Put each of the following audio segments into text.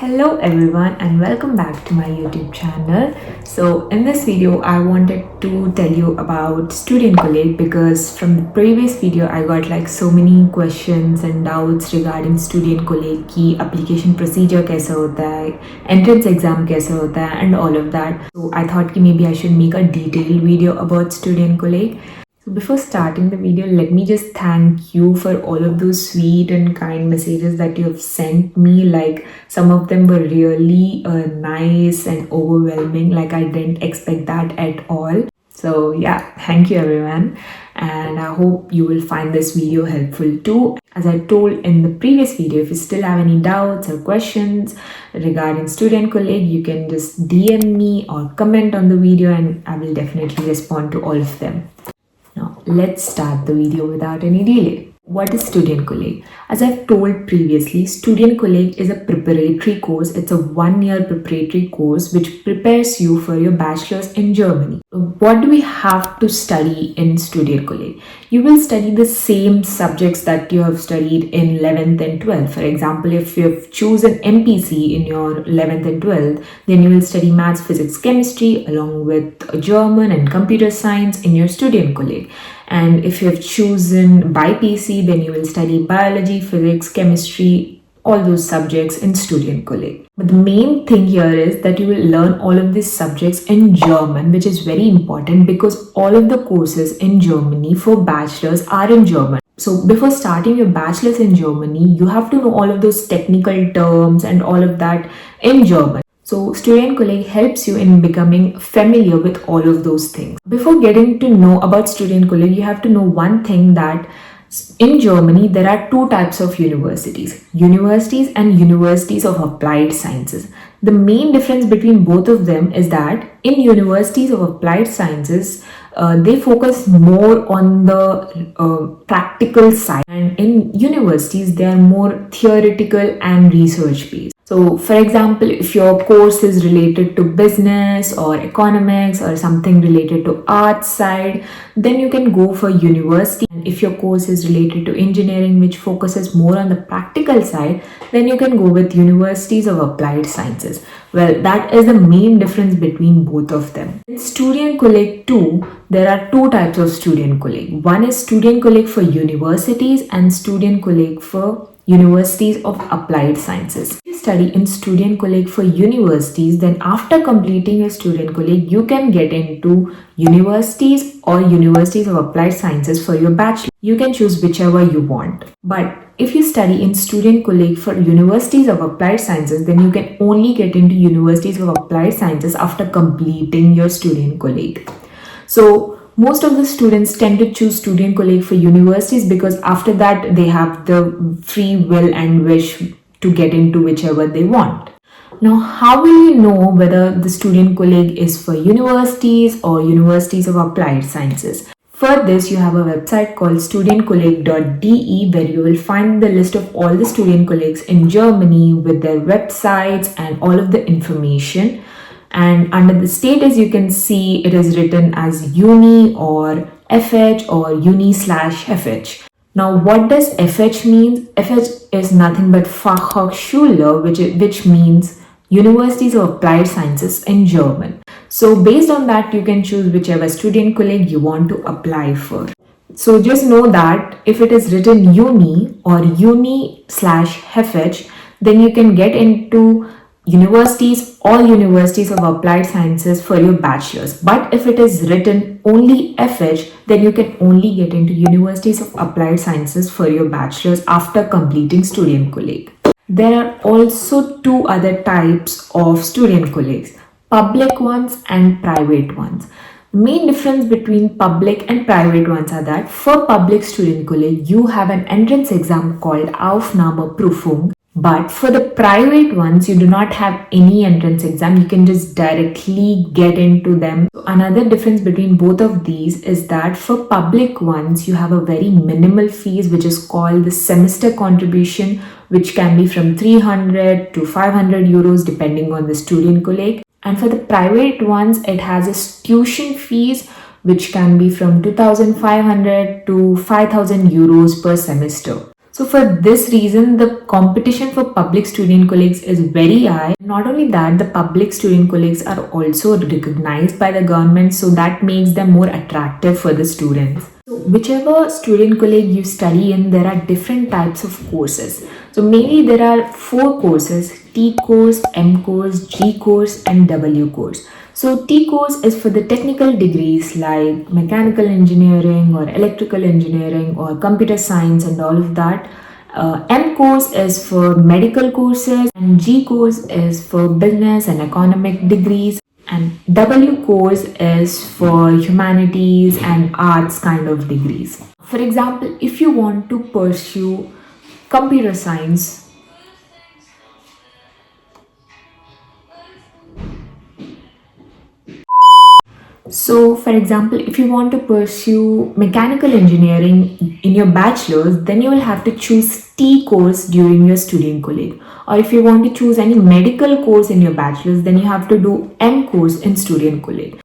Hello everyone and welcome back to my YouTube channel. So in this video I wanted to tell you about Studienkolleg because from the previous video I got like so many questions and doubts regarding Studienkolleg की application procedure कैसा होता है, entrance exam कैसा होता है and all of that. So I thought कि maybe I should make a detailed video about Studienkolleg. So before starting the video, let me just thank you for all of those sweet and kind messages that you have sent me. Like some of them were really nice and overwhelming. Like I didn't expect that at all. So yeah, thank you everyone. And I hope you will find this video helpful too. As I told in the previous video, if you still have any doubts or questions regarding Studienkolleg, you can just DM me or comment on the video and I will definitely respond to all of them. Now, let's start the video without any delay. What is Studienkolleg? As I've told previously, Studienkolleg is a preparatory course. It's a 1-year preparatory course which prepares you for your bachelor's in Germany. What do we have to study in Studienkolleg? You will study the same subjects that you have studied in 11th and 12th. For example, if you have chosen MPC in your 11th and 12th, then you will study maths, physics, chemistry along with German and computer science in your Studienkolleg. And if you have chosen BPC, then you will study biology, physics, chemistry, all those subjects in Studienkolleg. But the main thing here is that you will learn all of these subjects in German, which is very important because all of the courses in Germany for bachelors are in German. So before starting your bachelor's in Germany, you have to know all of those technical terms and all of that in German. So Studienkolleg helps you in becoming familiar with all of those things. Before getting to know about Studienkolleg, you have to know one thing, that in Germany there are two types of universities and universities of applied sciences. The main difference between both of them is that in universities of applied sciences, they focus more on the practical side, and in universities they are more theoretical and research based. So for example, if your course is related to business or economics or something related to arts side, then you can go for university. And if your course is related to engineering, which focuses more on the practical side, then you can go with universities of applied sciences. Well, that is the main difference between both of them. In Studienkolleg 2, there are two types of Studienkolleg. One is Studienkolleg for universities and Studienkolleg for universities of applied sciences. If you study in Studienkolleg for universities, then after completing your Studienkolleg, you can get into universities or universities of applied sciences for your bachelor. You can choose whichever you want. But if you study in Studienkolleg for universities of applied sciences, then you can only get into universities of applied sciences after completing your Studienkolleg. So most of the students tend to choose Studienkolleg for universities because after that they have the free will and wish to get into whichever they want. Now, how will you know whether the Studienkolleg is for universities or universities of applied sciences? For this, you have a website called studienkolleg.de where you will find the list of all the Studienkollegs in Germany with their websites and all of the information. And under the status, you can see it is written as uni or FH or uni/FH. Now, what does FH mean? FH is nothing but Fachhochschule, which means Universities of Applied Sciences in German. So based on that, you can choose whichever Studienkolleg you want to apply for. So just know that if it is written uni or uni/FH, then you can get into universities, all universities of applied sciences for your bachelor's. But if it is written only FH, then you can only get into universities of applied sciences for your bachelor's after completing Studienkolleg. There are also two other types of Studienkollegs, public ones and private ones. The main difference between public and private ones are that for public Studienkolleg, you have an entrance exam called Aufnahmeprüfung. But for the private ones, you do not have any entrance exam. You can just directly get into them. So another difference between both of these is that for public ones, you have a very minimal fees, which is called the semester contribution, which can be from 300 to 500 euros depending on the Studienkolleg. And for the private ones, it has a tuition fees, which can be from 2,500 to 5,000 euros per semester. So for this reason, the competition for public student colleagues is very high. Not only that, the public student colleagues are also recognized by the government, so that makes them more attractive for the students. So whichever student colleague you study in, there are different types of courses. So mainly there are 4 courses: T course, M course, G course and W course. So T course is for the technical degrees like mechanical engineering or electrical engineering or computer science and all of that. M course is for medical courses and G course is for business and economic degrees, and W course is for humanities and arts kind of degrees. For example, if you want to pursue computer science, so, for example, if you want to pursue mechanical engineering in your bachelor's, then you will have to choose T course during your Studienkolleg. Or if you want to choose any medical course in your bachelor's, then you have to do M course in Studienkolleg.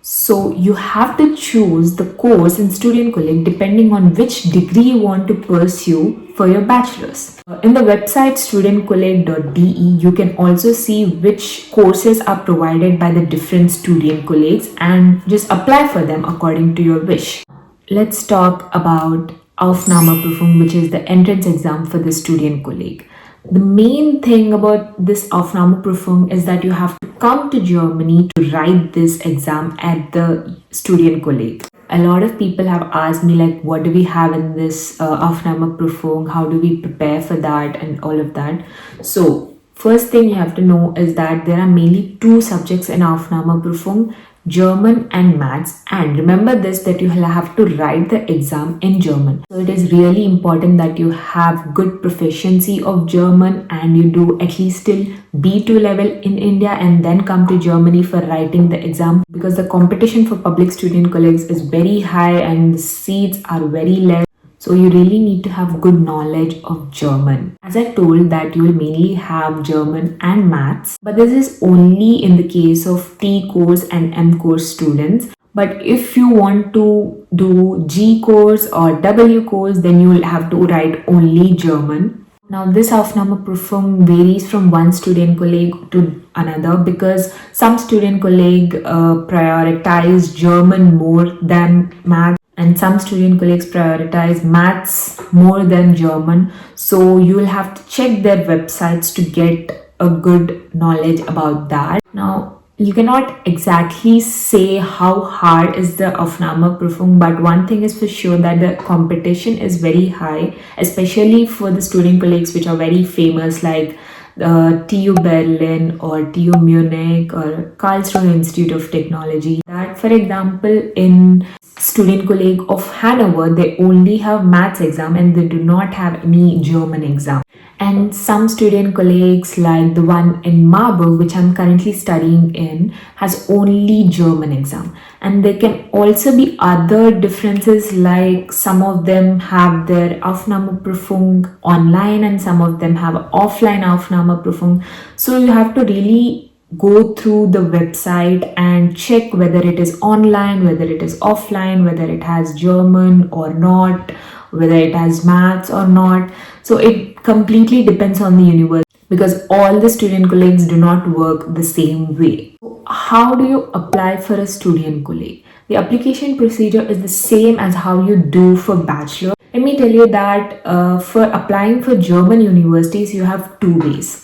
So you have to choose the course in Studienkolleg depending on which degree you want to pursue for your bachelor's. In the website studienkolleg.de, you can also see which courses are provided by the different Studienkollegs and just apply for them according to your wish. Let's talk about Aufnahmeprüfung, which is the entrance exam for the Studienkolleg. The main thing about this Aufnahmeprüfung is that you have to come to Germany to write this exam at the Studienkolleg. A lot of people have asked me like, what do we have in this Aufnahmeprüfung? How do we prepare for that and all of that? So first thing you have to know is that there are mainly 2 subjects in Aufnahmeprüfung: German and maths. And remember this, that you will have to write the exam in German. So it is really important that you have good proficiency of German and you do at least till B2 level in India and then come to Germany for writing the exam, because the competition for public student colleagues is very high and the seats are very less. So you really need to have good knowledge of German. As I told that you will mainly have German and maths, but this is only in the case of T course and M course students. But if you want to do G course or W course, then you will have to write only German. Now this Aufnahmeprüfung varies from one Studienkolleg to another, because some Studienkolleg prioritize German more than maths, and some Studienkollegs prioritize maths more than German. So you will have to check their websites to get a good knowledge about that. Now you cannot exactly say how hard is the Aufnahmeprüfung, but one thing is for sure, that the competition is very high, especially for the Studienkollegs which are very famous, like TU Berlin or TU Munich or Karlsruhe Institute of Technology. That, for example, in Studienkolleg of Hanover, they only have maths exam and they do not have any German exam. And some Studienkollegs, like the one in Marburg, which I'm currently studying in, has only German exam. And there can also be other differences, like some of them have their Aufnahmeprüfung online and some of them have offline Aufnahmeprüfung. So you have to really go through the website and check whether it is online, whether it is offline, whether it has German or not, whether it has maths or not. So it completely depends on the university, because all the Studienkollegs do not work the same way. So how do you apply for a Studienkolleg? The application procedure is the same as how you do for bachelor. Let me tell you that for applying for German universities, you have 2 ways.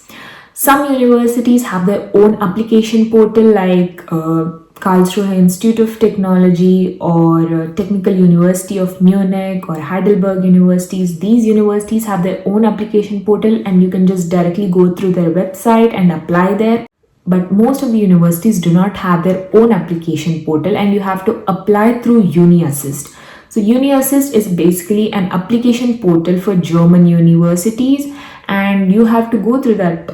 Some universities have their own application portal, like Karlsruhe Institute of Technology or Technical University of Munich or Heidelberg universities. These universities have their own application portal and you can just directly go through their website and apply there. But most of the universities do not have their own application portal and you have to apply through UniAssist. So UniAssist is basically an application portal for German universities, and you have to go through that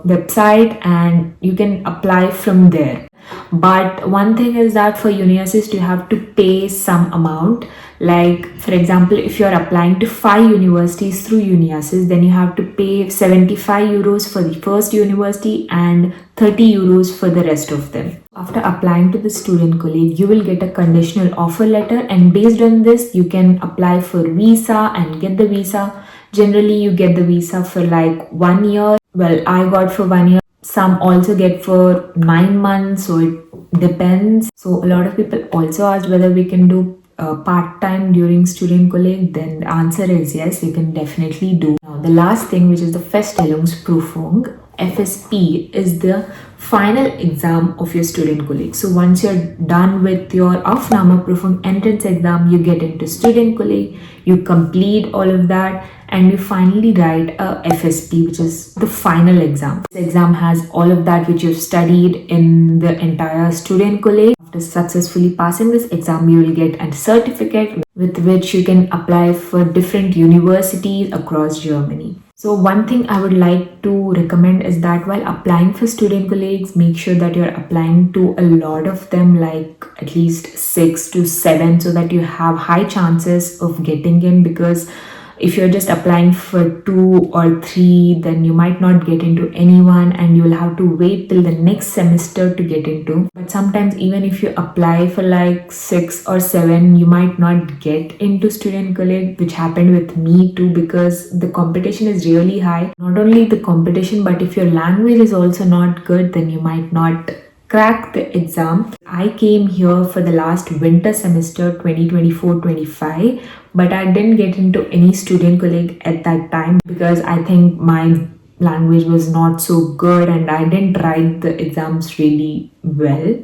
website and you can apply from there. But one thing is that for UniAssist you have to pay some amount. Like, for example, if you're applying to 5 universities through UniAssist, then you have to pay 75 euros for the first university and 30 euros for the rest of them. After applying to the Studienkolleg, you will get a conditional offer letter, and based on this you can apply for visa and get the visa. Generally, you get the visa for like 1 year. Well, I got for 1 year. Some also get for 9 months, so it depends. So a lot of people also ask whether we can do part-time during Studienkolleg. Then the answer is yes, you can definitely do. Now, the last thing, which is the Feststellungsprüfung, FSP, is the final exam of your Studienkolleg. So once you're done with your Aufnahmeprüfung entrance exam, you get into Studienkolleg, you complete all of that, and you finally write a FSP, which is the final exam. This exam has all of that which you've studied in the entire Studienkolleg. After successfully passing this exam, you will get a certificate with which you can apply for different universities across Germany. So one thing I would like to recommend is that while applying for Studienkollegs, make sure that you're applying to a lot of them, like at least 6 to 7, so that you have high chances of getting in, because if you're just applying for 2 or 3, then you might not get into anyone and you will have to wait till the next semester to get into. But sometimes even if you apply for like 6 or 7, you might not get into Studienkolleg, which happened with me too, because the competition is really high. Not only the competition, but if your language is also not good, then you might not crack the exam. I came here for the last winter semester 2024-25, but I didn't get into any Studienkolleg at that time because I think my language was not so good and I didn't write the exams really well.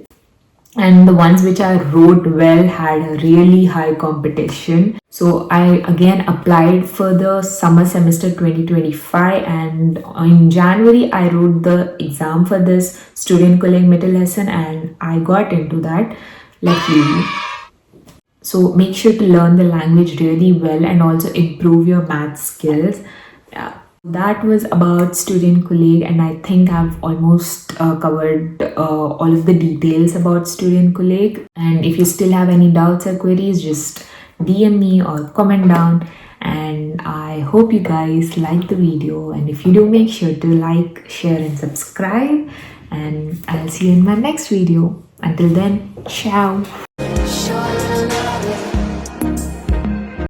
And the ones which I wrote well had a really high competition. So I again applied for the summer semester 2025, and in January I wrote the exam for this Studienkolleg Mittelhessen and I got into that, luckily. So make sure to learn the language really well and also improve your math skills. That was about Studienkolleg, and I think I've almost covered all of the details about Studienkolleg. And if you still have any doubts or queries, just DM me or comment down. And I hope you guys liked the video. And if you do, make sure to like, share, and subscribe. And I'll see you in my next video. Until then, ciao.